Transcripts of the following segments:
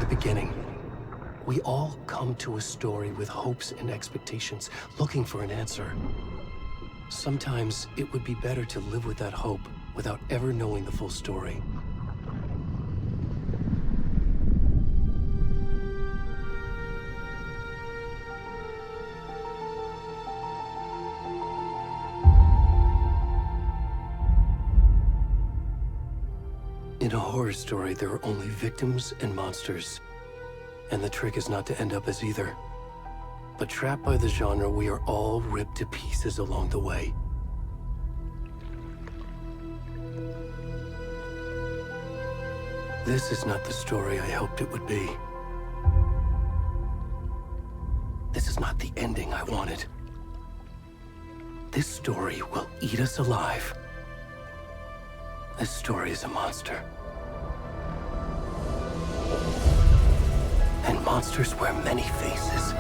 beginning. We all come to a story with hopes and expectations, looking for an answer. Sometimes it would be better to live with that hope without ever knowing the full story. In a horror story, there are only victims and monsters. And the trick is not to end up as either. But trapped by the genre, we are all ripped to pieces along the way. This is not the story I hoped it would be. This is not the ending I wanted. This story will eat us alive. This story is a monster. And monsters wear many faces.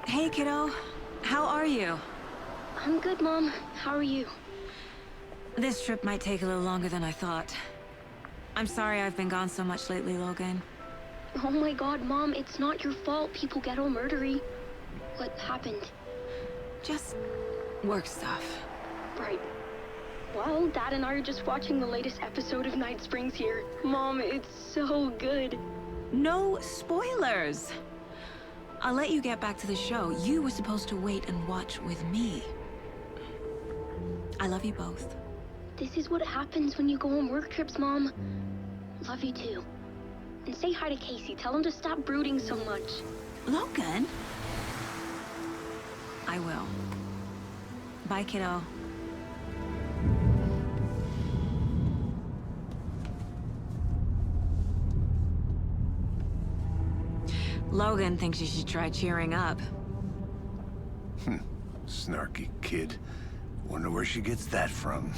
Hey, kiddo. How are you? I'm good, Mom. How are you? This trip might take a little longer than I thought. I'm sorry I've been gone so much lately, Logan. Oh my god, Mom, it's not your fault people get all murdery. What happened? Just work stuff. Right. Well, Dad and I are just watching the latest episode of Night Springs here. Mom, it's so good. No spoilers! I'll let you get back to the show. You were supposed to wait and watch with me. I love you both. This is what happens when you go on work trips, Mom. Love you too. And say hi to Casey. Tell him to stop brooding so much. Logan? I will. Bye, kiddo. Logan thinks you should try cheering up. Snarky kid. Wonder where she gets that from.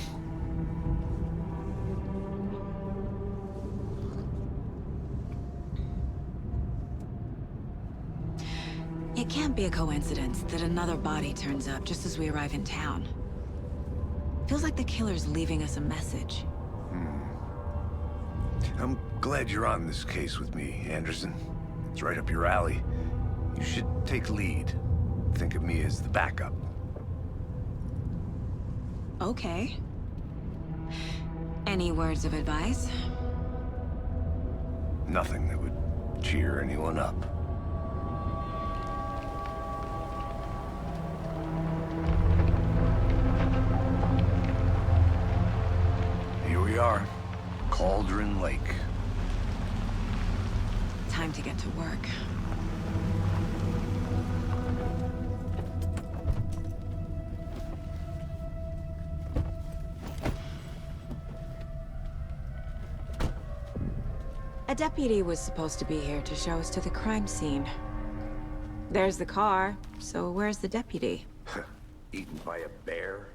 It can't be a coincidence that another body turns up just as we arrive in town. Feels like the killer's leaving us a message. I'm glad you're on this case with me, Anderson. It's right up your alley. You should take lead. Think of me as the backup. Okay. Any words of advice? Nothing that would cheer anyone up. Here we are. Cauldron Lake. Time to get get to work. A deputy was supposed to be here to show us to the crime scene. There's the car, so where's the deputy? Eaten by a bear?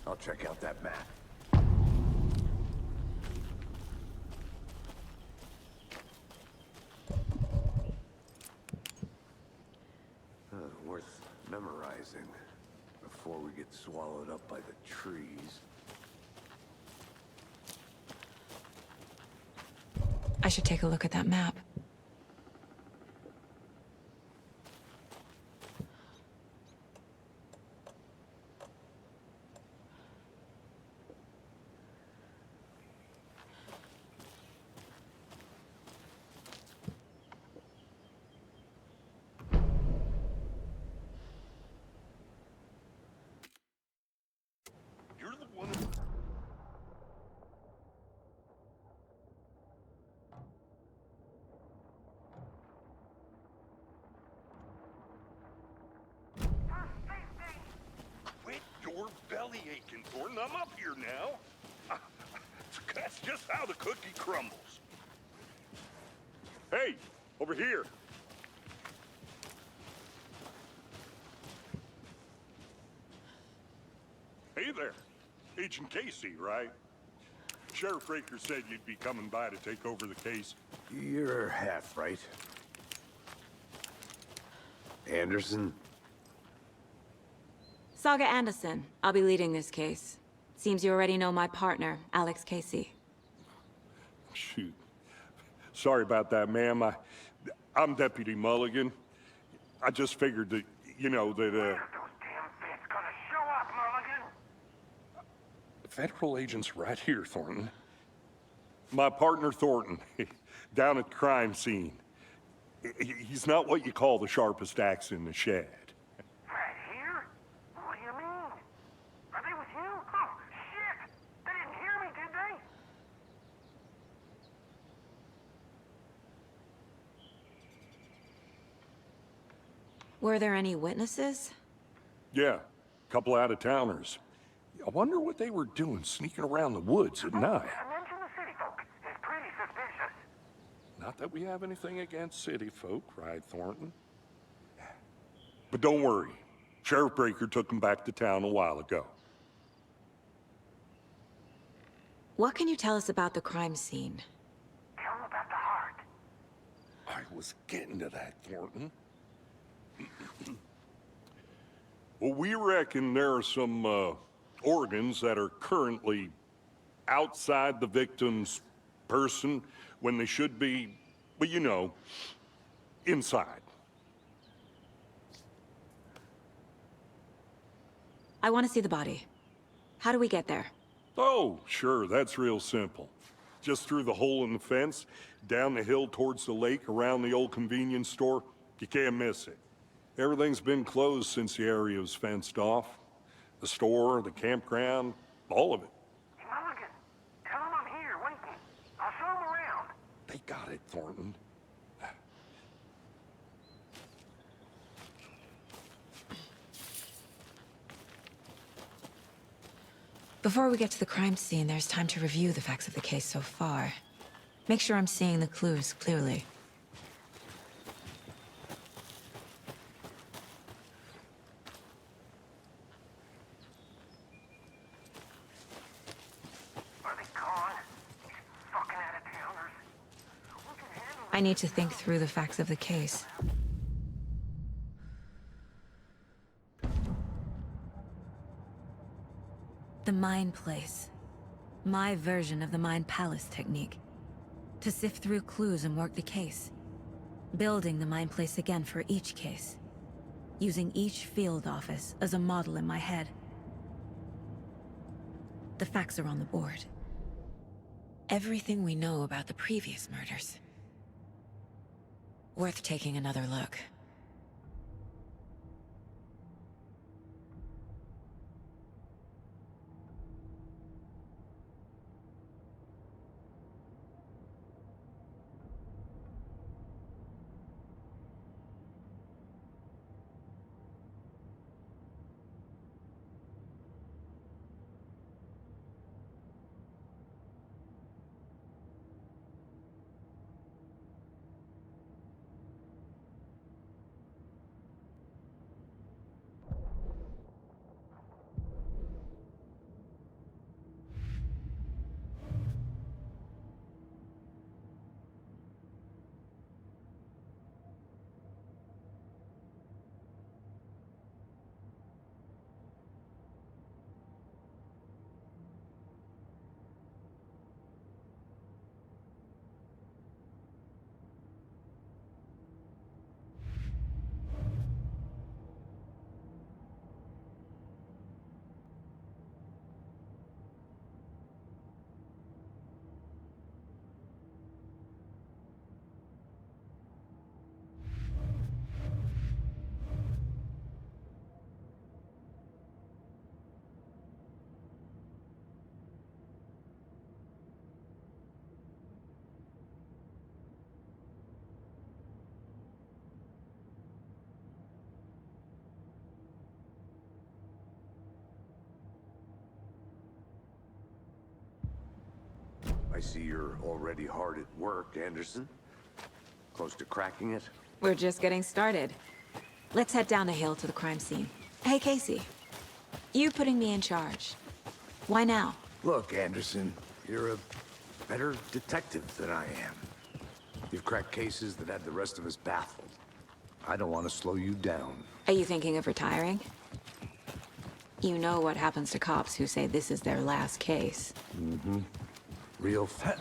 I'll check out that map. Worth memorizing before we get swallowed up by the trees. I should take a look at that map. You're the one. Quit your belly aching, Thornton. I'm up here now. That's just how the cookie crumbles. Hey, over here. Hey there. Agent Casey, right? Sheriff Raker said you'd be coming by to take over the case. You're half right. Anderson? Saga Anderson. I'll be leading this case. Seems you already know my partner, Alex Casey. Shoot. Sorry about that, ma'am. I'm Deputy Mulligan. I just figured that, you know, that, Those damn feds gonna show up, Mulligan! federal agent's right here, Thornton. My partner, Thornton, down at the crime scene. He's not what you call the sharpest axe in the shed. Right here? What do you mean? Are they with you? Oh, shit! They didn't hear me, did they? Were there any witnesses? Yeah, a couple out-of-towners. I wonder what they were doing sneaking around the woods at night. I mentioned the city folk. It's pretty suspicious. Not that we have anything against city folk, right, Thornton? But don't worry. Sheriff Breaker took them back to town a while ago. What can you tell us about the crime scene? Tell them about the heart. I was getting to that, Thornton. Well, we reckon there are some organs that are currently outside the victim's person when they should be, well, you know, inside. I want to see the body. How do we get there? Oh, sure, that's real simple. Just through the hole in the fence, down the hill towards the lake, around the old convenience store. You can't miss it. Everything's been closed since the area was fenced off. The store, the campground, all of it. Hey, Mulligan, tell them I'm here, waiting. I'll show them around. They got it, Thornton. Before we get to the crime scene, there's time to review the facts of the case so far. Make sure I'm seeing the clues clearly. Are they gone? These fucking out-of-towners. We can handle I need to think through the facts of the case. The Mind Place. My version of the Mind Palace technique. To sift through clues and work the case. Building the Mind Place again for each case. Using each field office as a model in my head. The facts are on the board. Everything we know about the previous murders. Worth taking another look. I see you're already hard at work, Anderson. Close to cracking it? We're just getting started. Let's head down the hill to the crime scene. Hey, Casey. You putting me in charge. Why now? Look, Anderson, you're a better detective than I am. You've cracked cases that had the rest of us baffled. I don't want to slow you down. Are you thinking of retiring? You know what happens to cops who say this is their last case. Mm-hmm. Real fat.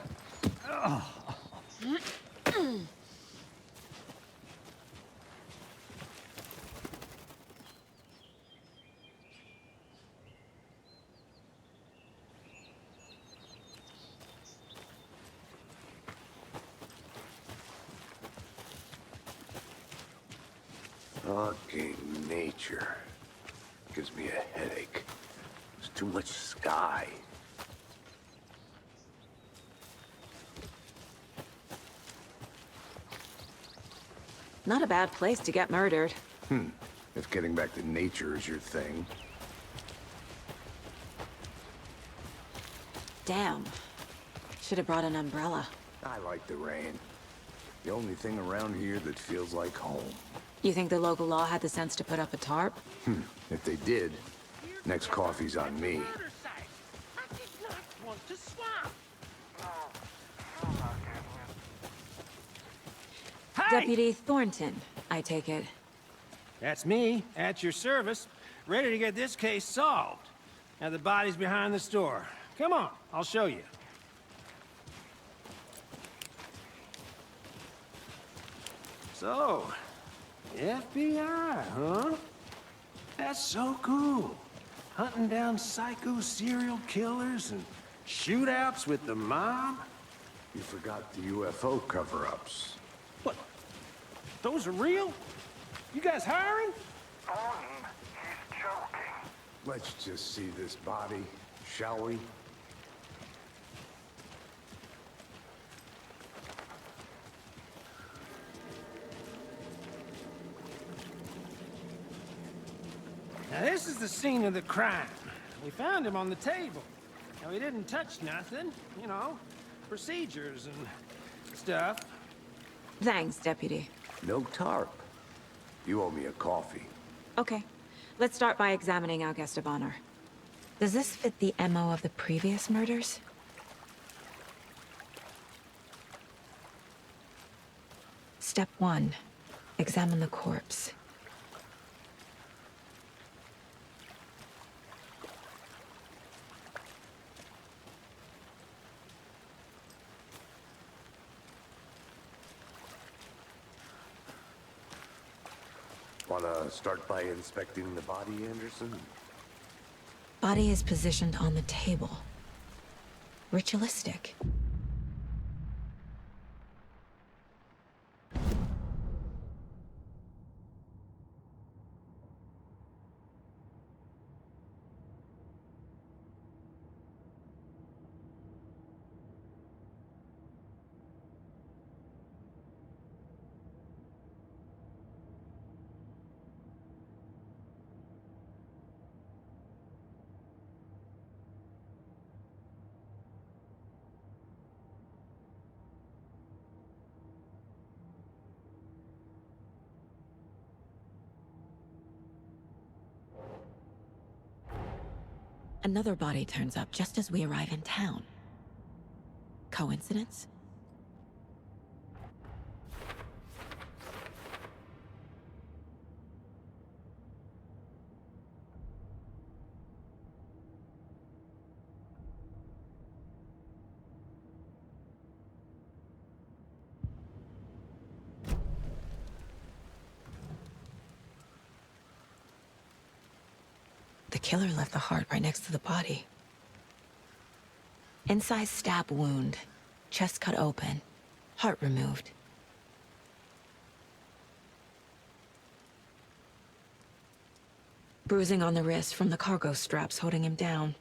Fucking nature. Gives me a headache. There's too much sky. Not a bad place to get murdered. If getting back to nature is your thing. Damn. Should have brought an umbrella. I like the rain. The only thing around here that feels like home. You think the local law had the sense to put up a tarp? If they did, next coffee's on me. Murder site. I did not want to swap. Hey! Deputy Thornton, I take it. That's me, at your service, ready to get this case solved. Now the body's behind the store. Come on, I'll show you. So, FBI, huh? That's so cool. Hunting down psycho serial killers and shootouts with the mob. You forgot the UFO cover-ups. What? Those are real? You guys hiring? He's joking. Let's just see this body, shall we? Now this is the scene of the crime. We found him on the table. Now he didn't touch nothing, you know, procedures and stuff. Thanks, Deputy. No tarp. You owe me a coffee. Okay. Let's start by examining our guest of honor. Does this fit the MO of the previous murders? Step 1. Examine the corpse. Wanna start by inspecting the body, Anderson? Body is positioned on the table. Ritualistic. Another body turns up just as we arrive in town. Coincidence? The killer left the heart right next to the body. Incised stab wound, chest cut open, heart removed. Bruising on the wrist from the cargo straps holding him down.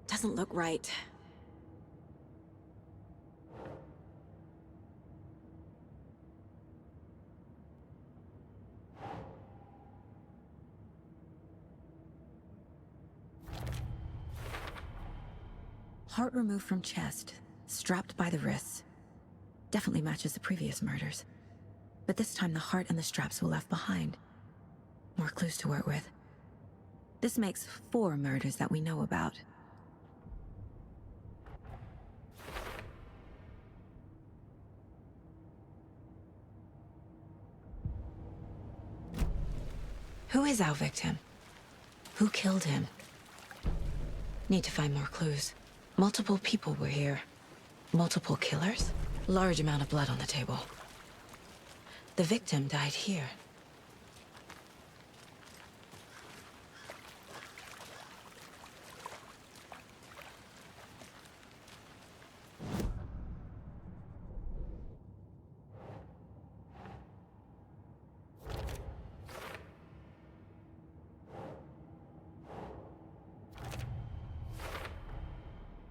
Doesn't look right. Heart removed from chest, strapped by the wrists. Definitely matches the previous murders. But this time the heart and the straps were left behind. More clues to work with. This makes 4 murders that we know about. Who is our victim? Who killed him? Need to find more clues. Multiple people were here. Multiple killers? Large amount of blood on the table. The victim died here.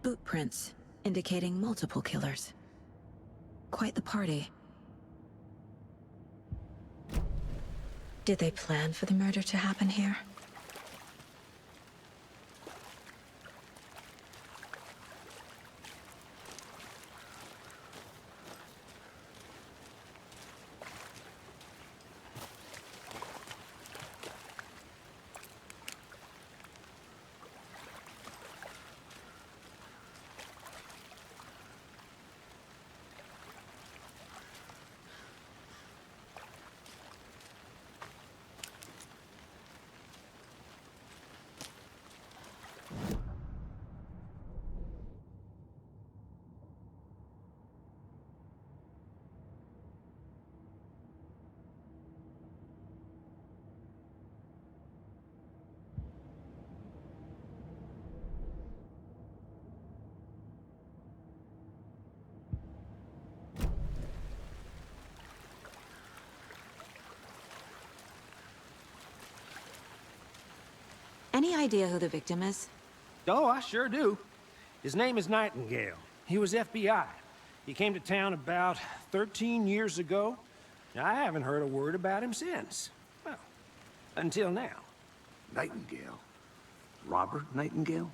Boot prints, indicating multiple killers. Quite the party. Did they plan for the murder to happen here? Any idea who the victim is? Oh, I sure do. His name is Nightingale. He was FBI. He came to town about 13 years ago. I haven't heard a word about him since. Well, until now. Nightingale? Robert Nightingale?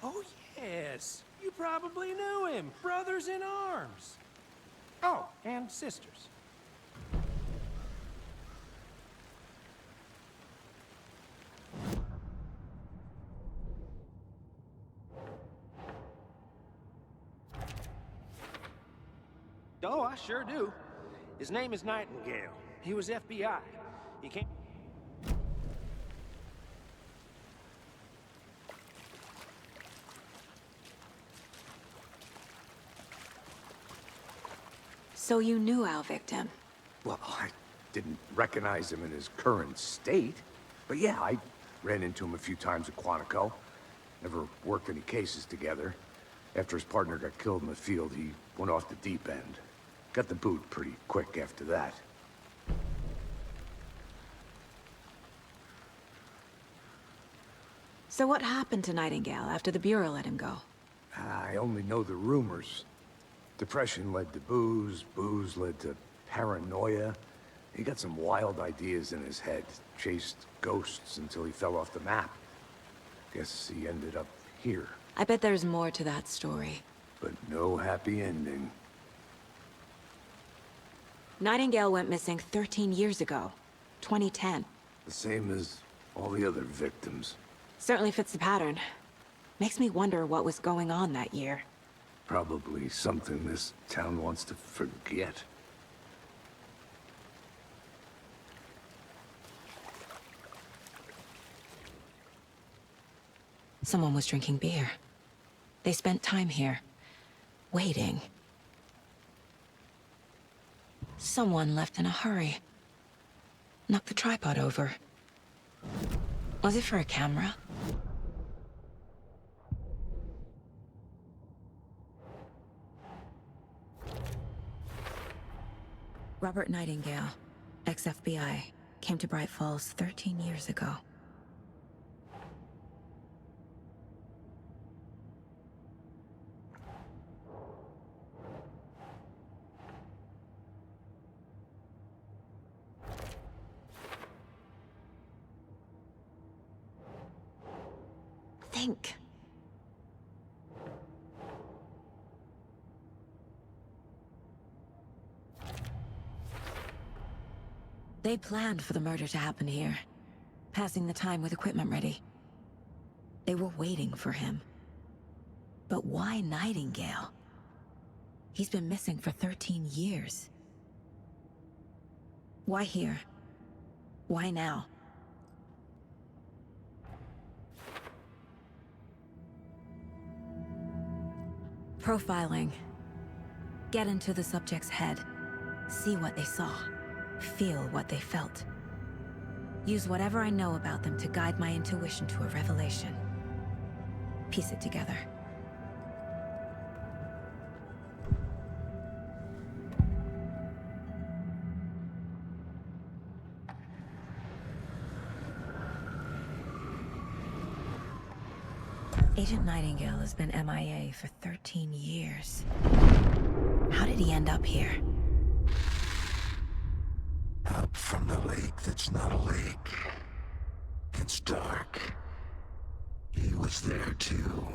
Oh, yes. You probably knew him. Brothers in arms. Oh, and sisters. Oh, I sure do. His name is Nightingale. He was FBI. He came... So you knew our victim? Well, I didn't recognize him in his current state. But yeah, I ran into him a few times at Quantico. Never worked any cases together. After his partner got killed in the field, he went off the deep end. Got the boot pretty quick after that. So what happened to Nightingale after the Bureau let him go? I only know the rumors. Depression led to booze, booze led to paranoia. He got some wild ideas in his head, chased ghosts until he fell off the map. Guess he ended up here. I bet there's more to that story. But no happy ending. Nightingale went missing 13 years ago. 2010. The same as all the other victims. Certainly fits the pattern. Makes me wonder what was going on that year. Probably something this town wants to forget. Someone was drinking beer. They spent time here, waiting. Someone left in a hurry. Knocked the tripod over. Was it for a camera? Robert Nightingale, ex-FBI, came to Bright Falls 13 years ago. Think. They planned for the murder to happen here, passing the time with equipment ready. They were waiting for him. But why Nightingale? He's been missing for 13 years. Why here? Why now? Profiling. Get into the subject's head. See what they saw. Feel what they felt. Use whatever I know about them to guide my intuition to a revelation. Piece it together. Agent Nightingale has been MIA for 13 years. How did he end up here? Up from the lake that's not a lake. It's dark. He was there too.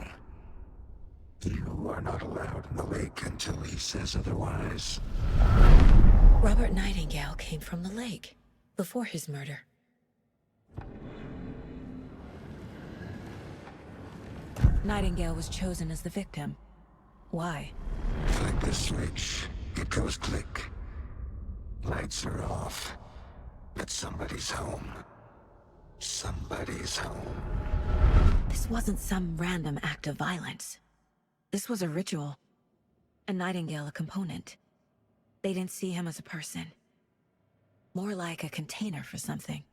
You are not allowed in the lake until he says otherwise. Robert Nightingale came from the lake, before his murder. Nightingale was chosen as the victim. Why? Flick the switch. It goes click. Lights are off. But somebody's home. Somebody's home. This wasn't some random act of violence. This was a ritual. And Nightingale a component. They didn't see him as a person. More like a container for something.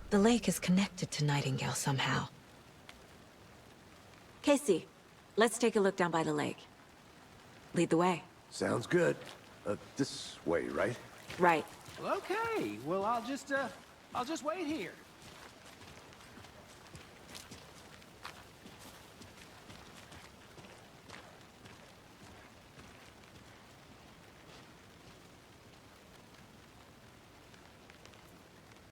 The lake is connected to Nightingale somehow. Casey, let's take a look down by the lake. Lead the way. Sounds good. This way, right? Right. Well, okay. Well, I'll just wait here.